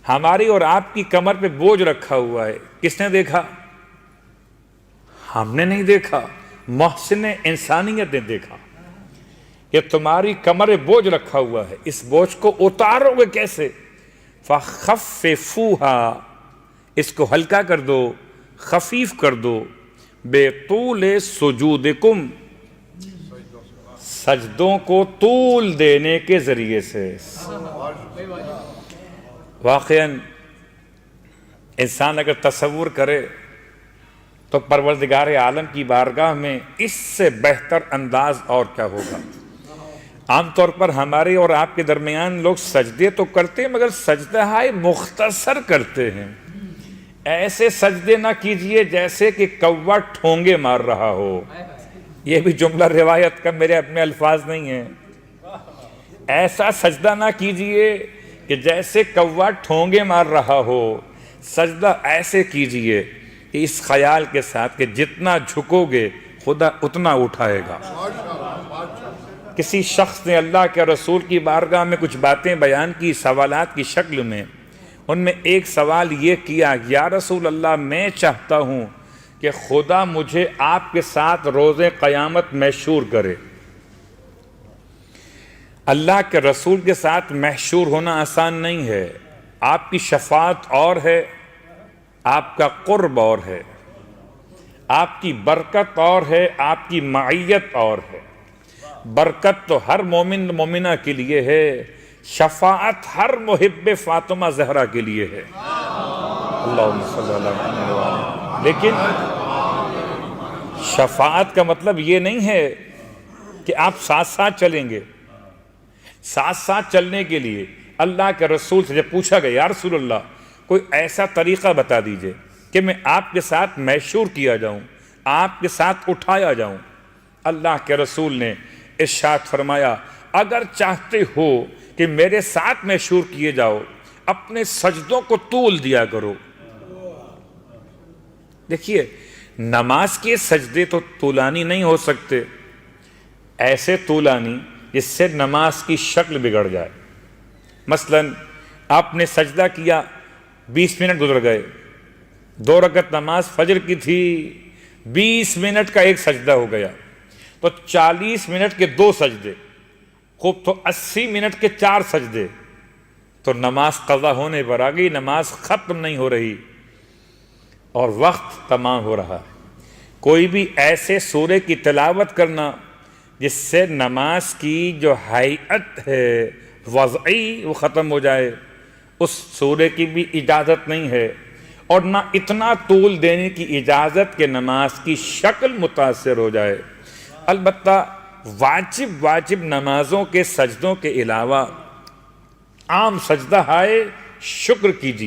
ہماری اور آپ کی کمر پہ بوجھ رکھا ہوا ہے، کس نے دیکھا؟ ہم نے نہیں دیکھا، محسن انسانیت نے دیکھا کہ تمہاری کمر پہ بوجھ رکھا ہوا ہے، اس بوجھ کو اتارو گے کیسے؟ فَخَفِّفُوهَا، اس کو ہلکا کر دو، خفیف کر دو، بِطُولِ سُجُودِكُمْ، سجدوں کو طول دینے کے ذریعے سے۔ واقعاً انسان اگر تصور کرے تو پروردگار عالم کی بارگاہ میں اس سے بہتر انداز اور کیا ہوگا۔ عام طور پر ہمارے اور آپ کے درمیان لوگ سجدے تو کرتے ہیں مگر سجدہ مختصر کرتے ہیں۔ ایسے سجدے نہ کیجئے جیسے کہ کوا ٹھونگے مار رہا ہو۔ یہ بھی جملہ روایت کا، میرے اپنے الفاظ نہیں ہیں۔ ایسا سجدہ نہ کیجئے کہ جیسے کوا ٹھونگے مار رہا ہو، سجدہ ایسے کیجئے کہ اس خیال کے ساتھ کہ جتنا جھکو گے خدا اتنا اٹھائے گا۔ کسی شخص نے اللہ کے رسول کی بارگاہ میں کچھ باتیں بیان کی سوالات کی شکل میں، ان میں ایک سوال یہ کیا، یا رسول اللہ میں چاہتا ہوں کہ خدا مجھے آپ کے ساتھ روز قیامت محشور کرے۔ اللہ کے رسول کے ساتھ محشور ہونا آسان نہیں ہے۔ آپ کی شفاعت اور ہے، آپ کا قرب اور ہے، آپ کی برکت اور ہے، آپ کی معیت اور ہے۔ برکت تو ہر مومن مومنہ کے لیے ہے، شفاعت ہر محب فاطمہ زہرا کے لیے ہے۔ اللہم صلی اللہ علیہ وسلم۔ لیکن شفاعت کا مطلب یہ نہیں ہے کہ آپ ساتھ ساتھ چلیں گے۔ ساتھ ساتھ چلنے کے لیے اللہ کے رسول سے جب پوچھا گیا، یا رسول اللہ کوئی ایسا طریقہ بتا دیجئے کہ میں آپ کے ساتھ محشور کیا جاؤں، آپ کے ساتھ اٹھایا جاؤں، اللہ کے رسول نے ارشاد فرمایا، اگر چاہتے ہو کہ میرے ساتھ محشور کیے جاؤ، اپنے سجدوں کو طول دیا کرو۔ دیکھیے، نماز کے سجدے تو طولانی نہیں ہو سکتے، ایسے طولانی جس سے نماز کی شکل بگڑ جائے۔ مثلا آپ نے سجدہ کیا، 20 منٹ گزر گئے، 2 رکعت نماز فجر کی تھی، 20 منٹ کا ایک سجدہ ہو گیا، تو 40 منٹ کے 2 سجدے، خوب تو 80 منٹ کے 4 سجدے، تو نماز قضا ہونے پر آ گئی، نماز ختم نہیں ہو رہی اور وقت تمام ہو رہا ہے۔ کوئی بھی ایسے سورے کی تلاوت کرنا جس سے نماز کی جو حیت ہے وضعی وہ ختم ہو جائے، اس سورے کی بھی اجازت نہیں ہے، اور نہ اتنا طول دینے کی اجازت کہ نماز کی شکل متاثر ہو جائے۔ البتہ واجب نمازوں کے سجدوں کے علاوہ عام سجدہ ہائے شکر کیجیے۔